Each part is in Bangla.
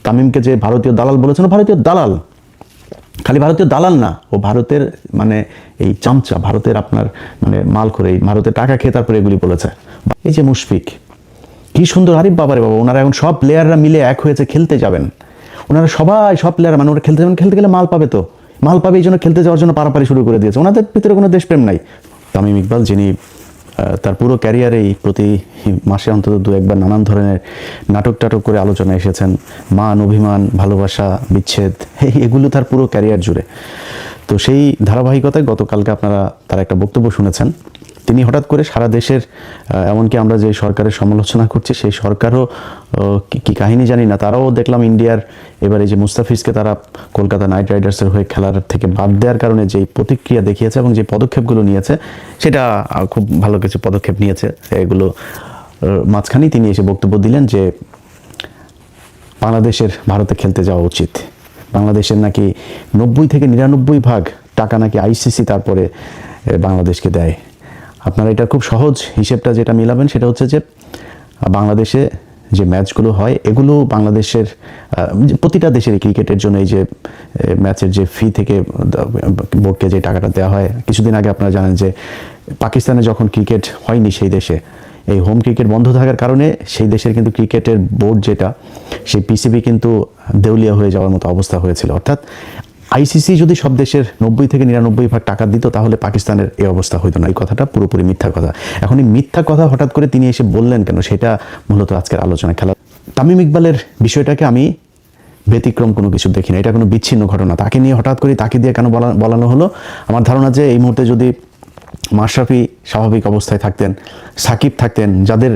তামিমকে যে ভারতীয় দালাল বলেছেন, ভারতীয় দালাল, খালি ভারতীয় দালাল না, ও ভারতের মানে এই চামচা, ভারতের আপনার মানে মাল করে ভারতের টাকা খেয়ে তারপরে এগুলি বলেছে। এই যে মুশফিক, কি সুন্দর, আরে বাবারে বাবা, ওনারা এখন সব প্লেয়াররা মিলে এক হয়েছে, খেলতে যাবেন ওনারা সবাই, সব প্লেয়ার মানে ওরা খেলতে যাবেন, খেলতে গেলে মাল পাবে, তো মাল পাবে, এই জন্য খেলতে যাওয়ার জন্য পারাপারি শুরু করে দিয়েছে। ওনাদের ভিতরে কোনো দেশপ্রেম নাই। তামিম ইকবাল, যিনি তার পুরো ক্যারিয়ারেই প্রতি মাসে অন্তত দু একবার নানান ধরনের নাটক টাটক করে আলোচনা এসেছেন, মান, অভিমান, ভালোবাসা, বিচ্ছেদ, এগুলো তার পুরো ক্যারিয়ার জুড়ে। তো সেই ধারাবাহিকতায় গতকালকে আপনারা তার একটা বক্তব্য শুনেছেন। তিনি হঠাৎ করে সারা দেশের, এমনকি আমরা যে সরকারের সমালোচনা করছি সেই সরকারও কি কাহিনী জানি না, তারাও দেখলাম ইন্ডিয়ার এবারে যে মুস্তাফিজকে তারা কলকাতা নাইট রাইডার্সের হয়ে খেলার থেকে বাদ দেওয়ার কারণে যেই প্রতিক্রিয়া দেখিয়েছে এবং যে পদক্ষেপগুলো নিয়েছে, সেটা খুব ভালো কিছু পদক্ষেপ নিয়েছে। এগুলো মাঝখানেই তিনি এসে বক্তব্য দিলেন যে বাংলাদেশের ভারতে খেলতে যাওয়া উচিত, বাংলাদেশের নাকি 90 থেকে 99% টাকা নাকি আইসিসি তারপরে বাংলাদেশকে দেয়। আপনারা এটা খুব সহজ হিসেবটা যেটা মিলাবেন সেটা হচ্ছে যে বাংলাদেশে যে ম্যাচগুলো হয় এগুলো বাংলাদেশের প্রতিটা দেশের ক্রিকেটের জন্য এই যে ম্যাচের যে ফি থেকে বোর্ডকে যে টাকাটা দেওয়া হয়, কিছুদিন আগে আপনারা জানেন যে পাকিস্তানে যখন ক্রিকেট হয়নি সেই দেশে, এই হোম ক্রিকেট বন্ধ থাকার কারণে সেই দেশের কিন্তু ক্রিকেটের বোর্ড যেটা, সেই পিসিবি কিন্তু দেউলিয়া হয়ে যাওয়ার মতো অবস্থা হয়েছিল। অর্থাৎ আইসিসি যদি সব দেশের 90 থেকে 99% টাকা দিত তাহলে পাকিস্তানের এই অবস্থা হইতো না। এই কথাটা পুরোপুরি মিথ্যা কথা। এখন এই মিথ্যা কথা হঠাৎ করে তিনি এসে বললেন কেন, সেটা মূলত আজকের আলোচনা। খেলা তামিম ইকবালের বিষয়টাকে আমি ব্যতিক্রম কোনো কিছু দেখি না, এটা কোনো বিচ্ছিন্ন ঘটনা। তাকে নিয়ে হঠাৎ করে তাকে দিয়ে কেন বলানো হলো, আমার ধারণা যে এই মুহূর্তে যদি মাশরাফি স্বাভাবিক অবস্থায় থাকতেন, সাকিব থাকতেন, যাদের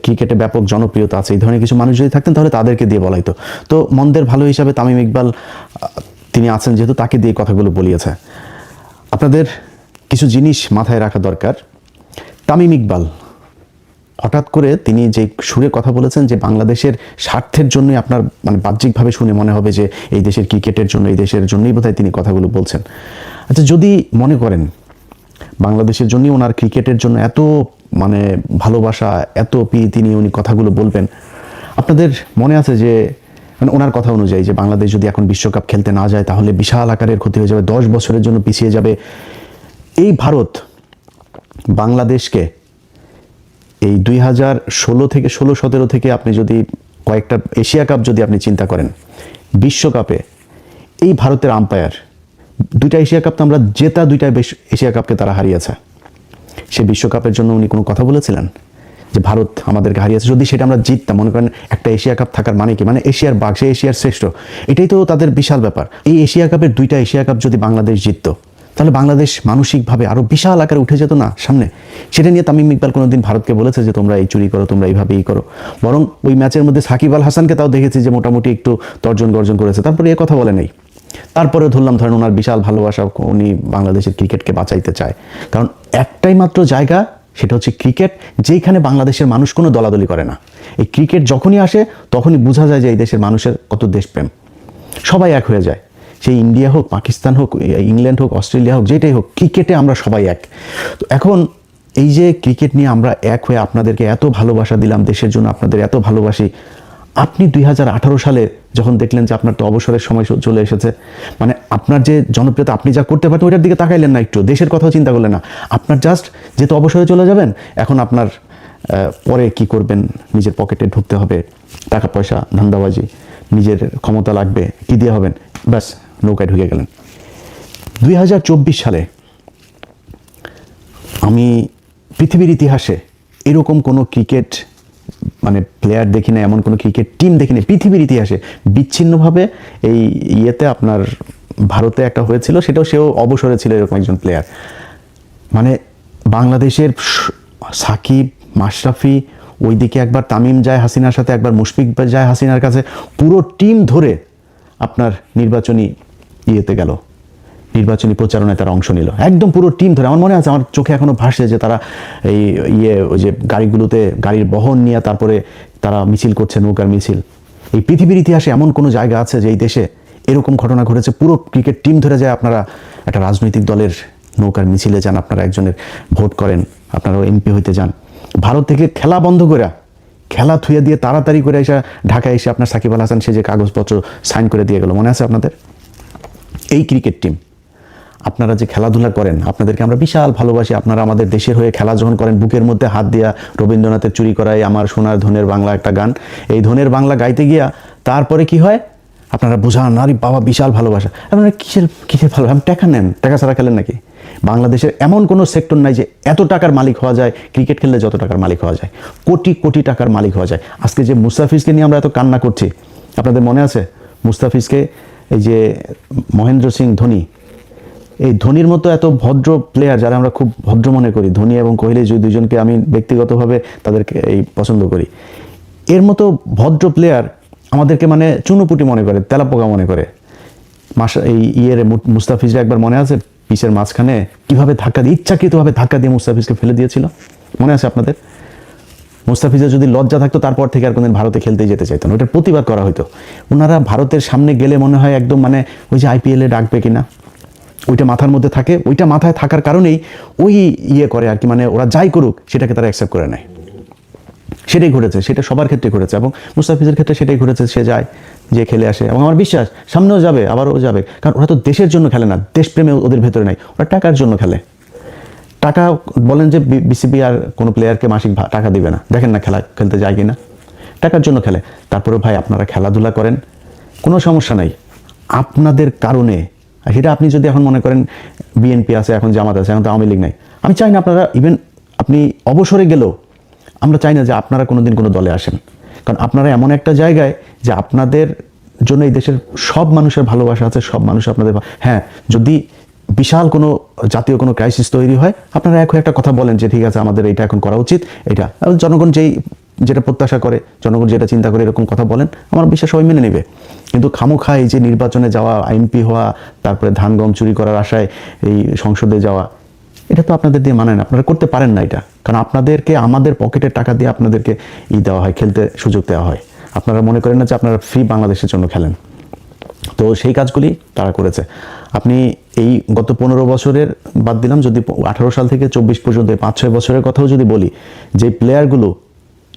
ক্রিকেটে ব্যাপক জনপ্রিয়তা আছে, এই ধরনের কিছু মানুষ যদি থাকতেন তাহলে তাদেরকে দিয়ে বলাইতো। তো মন্দের ভালো হিসাবে তামিম ইকবাল তিনি আছেন যেহেতু, তাকে দিয়ে কথাগুলো বলিয়েছে। আপনাদের কিছু জিনিস মাথায় রাখা দরকার। তামিম ইকবাল হঠাৎ করে তিনি যে সুরে কথা বলেছেন যে বাংলাদেশের স্বার্থের জন্যই, আপনার মানে বাহ্যিকভাবে শুনে মনে হবে যে এই দেশের ক্রিকেটের জন্য, এই দেশের জন্যই বোধহয় তিনি কথাগুলো বলছেন। আচ্ছা, যদি মনে করেন বাংলাদেশের জন্যই ওনার ক্রিকেটের জন্য এত মানে ভালোবাসা, এত প্রীতি নিয়ে উনি কথাগুলো বলবেন, আপনাদের মনে আছে যে মানে ওনার কথা অনুযায়ী যে বাংলাদেশ যদি এখন বিশ্বকাপ খেলতে না যায় তাহলে বিশাল আকারের ক্ষতি হয়ে যাবে, 10 বছরের জন্য পিছিয়ে যাবে। এই ভারত বাংলাদেশকে এই 2016 থেকে 16-17 থেকে আপনি যদি কয়েকটা এশিয়া কাপ যদি আপনি চিন্তা করেন, বিশ্বকাপে এই ভারতের আম্পায়ার, 2টা এশিয়া কাপ তো আমরা জেতা, 2টা এশিয়া কাপকে তারা হারিয়েছে। সে বিশ্বকাপের জন্য উনি কোনো কথা বলেছিলেন যে ভারত আমাদেরকে হারিয়েছে? যদি সেটা আমরা জিততাম, মনে করেন একটা এশিয়া কাপ থাকার মানে কি, মানে এশিয়ার বাঘ, সে এশিয়ার শ্রেষ্ঠ, এটাই তো তাদের বিশাল ব্যাপার। এই এশিয়া কাপের 2টা এশিয়া কাপ যদি বাংলাদেশ জিততো তাহলে বাংলাদেশ মানসিকভাবে আরো বিশাল আকারে উঠে যেত না সামনে? সেটা নিয়ে তামিম ইকবাল কোনোদিন ভারতকে বলেছে যে তোমরা এই চুরি করো, তোমরা এইভাবেই করো? বরং ওই ম্যাচের মধ্যে সাকিব আল হাসানকে তাও দেখেছি যে মোটামুটি একটু তর্জন গর্জন করেছে, তারপরে এ কথা বলে নেই। তারপরে ধরলাম ধরেন ওনার বিশাল ভালোবাসা, উনি বাংলাদেশের ক্রিকেটকে বাঁচাইতে চায়, কারণ একটাই মাত্র জায়গা, সেটা হচ্ছে ক্রিকেট, যেখানে বাংলাদেশের মানুষ কোনো দলাদলি করে না। এই ক্রিকেট যখনই আসে তখনই বোঝা যায় যে এই দেশের মানুষের কত দেশপ্রেম, সবাই এক হয়ে যায়। সেই ইন্ডিয়া হোক, পাকিস্তান হোক, ইংল্যান্ড হোক, অস্ট্রেলিয়া হোক, যেটাই হোক, ক্রিকেটে আমরা সবাই এক। তো এখন এই যে ক্রিকেট নিয়ে আমরা এক হয়ে আপনাদেরকে এত ভালোবাসা দিলাম, দেশের জন্য আপনাদের এত ভালোবাসি, আপনি 2018 সালে যখন দেখলেন যে আপনার তো অবসরের সময় চলে এসেছে, মানে আপনার যে জনপ্রিয়তা, আপনি যা করতে পারতেন ওইটার দিকে তাকাইলেন না, একটু দেশের কথাও চিন্তা করলেন না। আপনার জাস্ট যেহেতু অবসরে চলে যাবেন, এখন আপনার পরে কি করবেন, নিজের পকেটে ঢুকতে হবে, টাকা পয়সা, ধান্দাবাজি, নিজের ক্ষমতা লাগবে, কি দিয়ে হবেন, ব্যাস নৌকায় ঢুকে গেলেন। 2024 সালে আমি পৃথিবীর ইতিহাসে এরকম কোনো ক্রিকেট মানে প্লেয়ার দেখি না, এমন কোনো ক্রিকেট টিম দেখি না পৃথিবীর ইতিহাসে। বিচ্ছিন্নভাবে এই ইয়েতে আপনার ভারতে একটা হয়েছিল, সেও অবসরে ছিল এরকম একজন প্লেয়ার। মানে বাংলাদেশের সাকিব, মাশরাফি, ওইদিকে একবার তামিম যায় হাসিনার সাথে, একবার মুশফিক যায় হাসিনার কাছে, পুরো টিম ধরে আপনার নির্বাচনী ইয়েতে গেল, নির্বাচনী প্রচারণায় তারা অংশ নিল, একদম পুরো টিম ধরে। আমার মনে আছে, আমার চোখে এখনো ভাসছে যে তারা এই ওই যে গাড়িগুলোতে, গাড়ির বহন নিয়ে তারপরে তারা মিছিল করছে, নৌকার মিছিল। এই পৃথিবীর ইতিহাসে এমন কোনো জায়গা আছে যে এই দেশে এরকম ঘটনা ঘটেছে? পুরো ক্রিকেট টিম ধরে যায়, আপনারা একটা রাজনৈতিক দলের নৌকার মিছিলে যান, আপনারা একজনের ভোট করেন, আপনারাও এমপি হইতে যান, ভারত থেকে খেলা বন্ধ করে খেলা থুয়ে দিয়ে তাড়াতাড়ি করে এসে ঢাকায় এসে আপনার সাকিব আল হাসান সে যে কাগজপত্র সাইন করে দিয়ে গেল, মনে আছে আপনাদের? এই ক্রিকেট টিম, আপনারা যে খেলাধুলা করেন, আপনাদেরকে আমরা বিশাল ভালোবাসি। আপনারা আমাদের দেশের হয়ে খেলা যখন করেন, বুকের মধ্যে হাত দিয়া রবীন্দ্রনাথের চুরি করাই আমার সোনার ধনের বাংলা একটা গান, এই ধনের বাংলা গাইতে গিয়া তারপরে কি হয়, আপনারা বোঝান আরে বাবা বিশাল ভালোবাসা। আপনারা কিসের ভালো, আপনি টাকা নেন, টাকা ছাড়া খেলেন নাকি? বাংলাদেশের এমন কোনো সেক্টর নাই যে এত টাকার মালিক হওয়া যায়, ক্রিকেট খেললে যত টাকার মালিক হওয়া যায়, কোটি কোটি টাকার মালিক হওয়া যায়। আজকে যে মুস্তাফিজকে নিয়ে আমরা এত কান্না করছি, আপনাদের মনে আছে? মুস্তাফিজকে এই যে মহেন্দ্র সিং ধোনি, এই ধোনির মতো এত ভদ্র প্লেয়ার যারা আমরা খুব ভদ্র মনে করি, ধোনি এবং কোহলি দুইজনকে আমি ব্যক্তিগতভাবে তাদেরকে এই পছন্দ করি, এর মতো ভদ্র প্লেয়ার আমাদেরকে মানে চুনোপুটি মনে করে, তেলাপোকা মনে করে। এই মুস্তাফিজরা একবার মনে আছে পিচের মাঝখানে কিভাবে ধাক্কা দিয়ে, ইচ্ছাকৃতভাবে ধাক্কা দিয়ে মুস্তাফিজকে ফেলে দিয়েছিল, মনে আছে আপনাদের? মুস্তাফিজের যদি লজ্জা থাকতো তারপর থেকে আর কোনদিন ভারতে খেলতে যেতে চাইতেন, ওইটার প্রতিবাদ করা হতো। ওনারা ভারতের সামনে গেলে মনে হয় একদম মানে ওই যে আইপিএলে ডাকবে কিনা ওইটা মাথার মধ্যে থাকে, ওইটা মাথায় থাকার কারণেই ওই করে আর কি, মানে ওরা যাই করুক সেটাকে তারা অ্যাকসেপ্ট করে নেয়। সেটাই ঘটেছে, সেটা সবার ক্ষেত্রে ঘটেছে এবং মুস্তাফিজের ক্ষেত্রে সেটাই ঘটেছে। সে যায়, যে খেলে আসে এবং আমার বিশ্বাস সামনেও যাবে, আবারও যাবে, কারণ ওরা তো দেশের জন্য খেলে না, দেশপ্রেমে ওদের ভেতরে নাই, ওরা টাকার জন্য খেলে। টাকা বলেন যে বিসিবি আর কোনো প্লেয়ারকে মাসিক টাকা দিবে না, দেখেন না খেলা খেলতে যায় কিনা, টাকার জন্য খেলে। তারপরে ভাই আপনারা খেলাধুলা করেন, কোনো সমস্যা নাই, আপনাদের কারণে। সেটা আপনি যদি এখন মনে করেন বিএনপি আছে, এখন জামাত আছে, এখন তো আওয়ামী লীগ নাই, আমি চাই না আপনারা ইভেন আপনি অবসরে গেলেও আমরা চাই না যে আপনারা কোনোদিন কোনো দলে আসেন, কারণ আপনারা এমন একটা জায়গায় যে আপনাদের জন্য এই দেশের সব মানুষের ভালোবাসা আছে, সব মানুষ আপনাদের। হ্যাঁ, যদি বিশাল কোনো জাতীয় কোনো ক্রাইসিস তৈরি হয়, আপনারা একটা কথা বলেন যে ঠিক আছে আমাদের এটা এখন করা উচিত, এটা জনগণ যেটা প্রত্যাশা করে, জনগণ যেটা চিন্তা করে, এরকম কথা বলেন, আমার বিশ্বাস সবাই মেনে নেবে। কিন্তু খামোখা এই যে নির্বাচনে যাওয়া, এমপি হওয়া, তারপরে ধান গম চুরি করার আশায় এই সংসদে যাওয়া, এটা তো আপনাদের দিয়ে মানায় না, আপনারা করতে পারেন না এটা, কারণ আপনাদেরকে আমাদের পকেটের টাকা দিয়ে আপনাদেরকে দেওয়া হয়, খেলতে সুযোগ দেওয়া হয়। আপনারা মনে করেন না যে আপনারা ফ্রি বাংলাদেশের জন্য খেলেন। তো সেই কাজগুলি তারা করেছে। আপনি এই গত 15 বছরের বাদ দিলাম, যদি 18 সাল থেকে 24 পর্যন্ত 5-6 বছরের কথাও যদি বলি, যে প্লেয়ারগুলো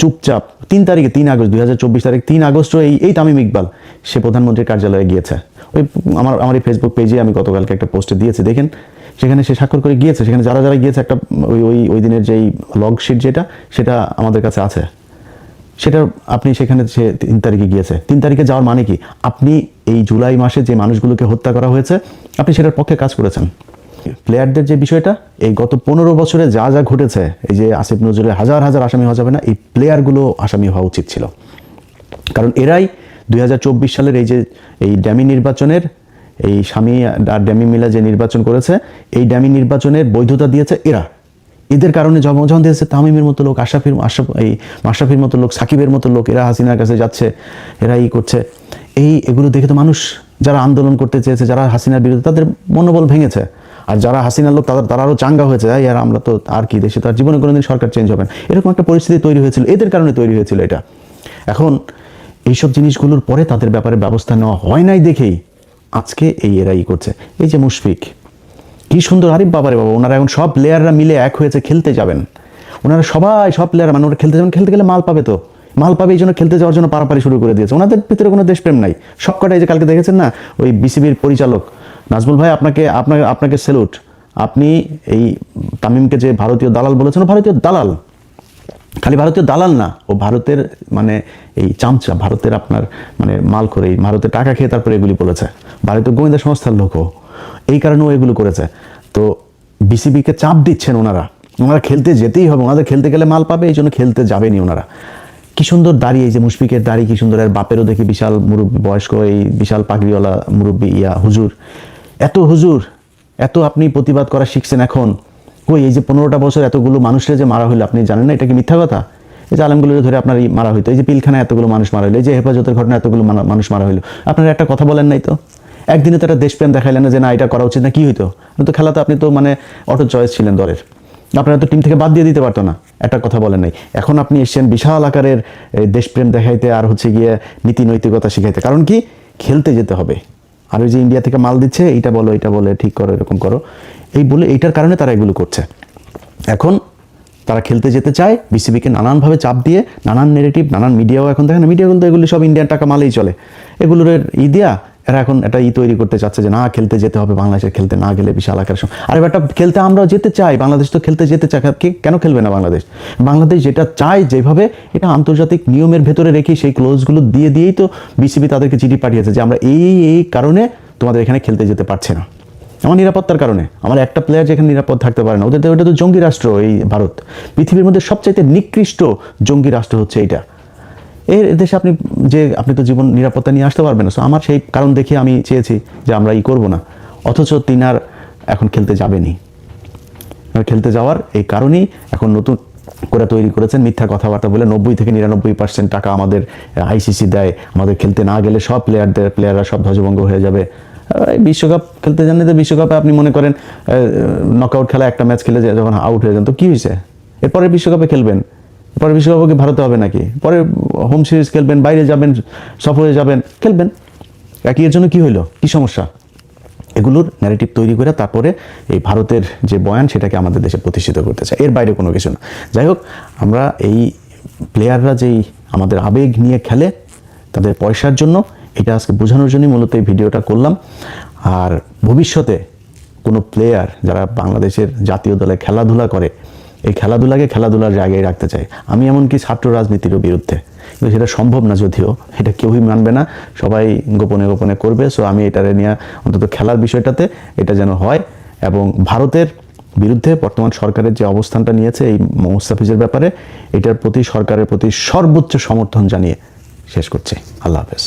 চুপচাপ 3 তারিখে 3 আগস্ট 2024 তারিখ 3 আগস্ট এই তামিম ইকবাল সে প্রধানমন্ত্রীর কার্যালয়ে গিয়েছে। ওই আমার এই ফেসবুক পেজে আমি গতকালকে একটা পোস্টে দিয়েছি, দেখেন সেখানে সে স্বাক্ষর করে গিয়েছে। সেখানে যারা যারা গিয়েছে একটা ওই দিনের যেই লগ শিট সেটা আমাদের কাছে আছে, সেটা আপনি সেখানে সে 3 তারিখে গিয়েছে। 3 তারিখে যাওয়ার মানে কি, আপনি এই জুলাই মাসে যে মানুষগুলোকে হত্যা করা হয়েছে আপনি সেটার পক্ষে কাজ করেছেন। প্লেয়ারদের যে বিষয়টা, এই গত 15 বছরে যা যা ঘটেছে, এই যে আসিফ নজরুলের হাজার হাজার আসামি হওয়া যাবে না, এই প্লেয়ারগুলো আসামি হওয়া উচিত ছিল, কারণ এরাই 2024 সালের এই ড্যামি নির্বাচনের, এই স্বামী আর ড্যামি মিলা যে নির্বাচন করেছে, এই ড্যামি নির্বাচনের বৈধতা দিয়েছে এরা। এদের কারণে যখন দিয়েছে তামিমের মতো লোক, মাশরাফির মতো লোক, সাকিবের মতো লোক, এরা হাসিনার কাছে যাচ্ছে, এরা করছে। এগুলো দেখে তো মানুষ যারা আন্দোলন করতে চেয়েছে, যারা হাসিনার বিরুদ্ধে, তাদের মনোবল ভেঙেছে। আর যারা হাসিনার লোক তারা আরও চাঙ্গা হয়েছে, আর আমরা তো আর কি, দেশে তো আর জীবনে কোনোদিন সরকার চেঞ্জ হবে না, এরকম একটা পরিস্থিতি তৈরি হয়েছিল, এদের কারণে তৈরি হয়েছিল এটা। এখন এইসব জিনিসগুলোর পরে তাদের ব্যাপারে ব্যবস্থা নেওয়া হয় নাই দেখেই আজকে এরাই করছে। এই যে মুশফিক, কি সুন্দর, আরে বাবারে বাবা, ওনারা এখন সব প্লেয়াররা মিলে এক হয়েছে, খেলতে যাবেন। ওনারা সব প্লেয়ার মানে ওরা খেলতে যাবেন, খেলতে গেলে মাল পাবে, এই জন্য খেলতে যাওয়ার জন্য পারাপারি শুরু করে দিয়েছে। ওনাদের ভিতরে কোনো দেশপ্রেম নাই, সব কটাই যে কালকে দেখেছেন না, ওই বিসিবির পরিচালক নাজমুল ভাই, আপনাকে স্যালুট। আপনি এই তামিমকে যে ভারতীয় দালাল বলেছেন, ভারতীয় দালাল, খালি ভারতীয় দালাল না, ও ভারতের মানে এই চামচা, ভারতের আপনার মানে মাল করে, ভারতের টাকা খেয়ে তারপরে এগুলি বলেছে, ভারতীয় গোয়েন্দা সংস্থার লোকও, এই কারণেও এগুলো করেছে। তো বিসিবিকে চাপ দিচ্ছেন ওনারা খেলতে যেতেই হবে, ওনাদের খেলতে গেলে মাল পাবে, এই জন্য খেলতে যাবেনি ওনারা। কি সুন্দর দাড়ি, এই যে মুশফিকের দাড়ি কি সুন্দর, আর বাপেরও দেখি বিশাল মুরব্বী, বয়স্ক এই বিশাল পাগড়িওয়ালা মুরব্বী, হুজুর, এত আপনি প্রতিবাদ করা শিখছেন এখন। এই যে 15টা বছর এতগুলো মানুষের যে মারা হইলো, আপনি জানেন না এটা কি মিথ্যা কথা? এই যে আলমগুলো ধরে আপনার মারা হইতো, এই যে পিলখানায় এতগুলো মানুষ মারা হইলো, এই যে হেফাজতের ঘটনা এতগুলো মানুষ মারা হইলো, আপনারা একটা কথা বলেন নাই তো? একদিনে তো একটা দেশপ্রেম দেখাইলেন না যে না এটা করা উচিত না, কি হইতো? তো খেলাতে আপনি তো মানে অটো চয়েস ছিলেন দলের, আপনারা তো টিম থেকে বাদ দিয়ে দিতে পারতো না, একটা কথা বলেন নাই। এখন আপনি এসছেন বিশাল আকারের দেশপ্রেম দেখাইতে, আর গিয়ে নীতি নৈতিকতা শিখাইতে। কারণ কি, খেলতে যেতে হবে। আর ওই যে ইন্ডিয়া থেকে মাল দিচ্ছে, এটা বলে ঠিক করো, এরকম করো, এই বলে এইটার কারণে তারা এগুলো করছে। এখন তারা খেলতে যেতে চায়, বিসিবিকে নানানভাবে চাপ দিয়ে, নানান নেগেটিভ, নানান মিডিয়াও এখন দেখেন, মিডিয়াগুলো তো এগুলি সব ইন্ডিয়ান টাকা মালেই চলে, এগুলোর দিয়া এরা এখন একটা তৈরি করতে চাচ্ছে যে না খেলতে যেতে হবে, বাংলাদেশের খেলতে না গেলে বিশাল আকার। আর এবারটা খেলতে আমরাও যেতে চাই, বাংলাদেশ তো খেলতে যেতে চায়, কেন খেলবে না বাংলাদেশ? বাংলাদেশ যেটা চায় যেভাবে, এটা আন্তর্জাতিক নিয়মের ভেতরে রেখে সেই ক্লোজগুলো দিয়েই তো বিসিবি তাদেরকে চিঠি পাঠিয়েছে যে আমরা এই কারণে তোমাদের এখানে খেলতে যেতে পারছে না, আমার নিরাপত্তার কারণে। আমার একটা প্লেয়ার যেখানে নিরাপদ থাকতে পারে না, ওটা তো জঙ্গি রাষ্ট্র এই ভারত, পৃথিবীর মধ্যে সবচাইতে নিকৃষ্ট জঙ্গি রাষ্ট্র হচ্ছে এইটা। এর দেশে আপনি তো জীবন নিরাপত্তা নিয়ে আসতে পারবেন না। সো আমার সেই কারণ দেখে আমি চেয়েছি যে আমরা করব না, অথচ তিনার এখন খেলতে যাবেনি। খেলতে যাওয়ার এই কারণেই এখন নতুন করে তৈরি করেছেন মিথ্যা কথাবার্তা বলে 90 থেকে 99% টাকা আমাদের আইসিসি দেয়, আমাদের খেলতে না গেলে সব প্লেয়াররা সব ধ্বজভঙ্গ হয়ে যাবে। বিশ্বকাপ খেলতে জানেন তো, বিশ্বকাপে আপনি মনে করেন নকআউট খেলা একটা ম্যাচ খেলে যখন আউট হয়ে যান তো কি হয়েছে? এরপরে বিশ্বকাপে খেলবেন, পরে বিশ্বকাপে কি ভারতে হবে নাকি? পরে হোম সিরিজ খেলবেন, বাইরে যাবেন, সফরে যাবেন, খেলবেন। এর জন্য কি হইলো, কি সমস্যা? এগুলোর ন্যারেটিভ তৈরি করে তারপরে এই ভারতের যে বয়ান সেটাকে আমাদের দেশে প্রতিষ্ঠিত করতে চায়, এর বাইরে কোনো কিছু না। যাই হোক, আমরা এই প্লেয়াররা যেই আমাদের আবেগ নিয়ে খেলে তাদের পয়সার জন্য, এটা আজকে বোঝানোর জন্যই মূলত এই ভিডিওটা করলাম। আর ভবিষ্যতে কোনো প্লেয়ার যারা বাংলাদেশের জাতীয় দলে খেলাধুলা করে, এই খেলাধুলাকে খেলাধুলার জায়গায় রাখতে চাই। আমি এমনকি ছাত্র রাজনীতিরও বিরুদ্ধে, কিন্তু সেটা সম্ভব না, যদিও এটা কেউই মানবে না, সবাই গোপনে গোপনে করবে। সো আমি এটারে নিয়ে অন্তত খেলার বিষয়টাতে এটা যেন হয়। এবং ভারতের বিরুদ্ধে বর্তমান সরকারের যে অবস্থানটা নিয়েছে এই মুস্তাফিজের ব্যাপারে, এটার প্রতি সরকারের প্রতি সর্বোচ্চ সমর্থন জানিয়ে শেষ করছি। আল্লাহ হাফেজ।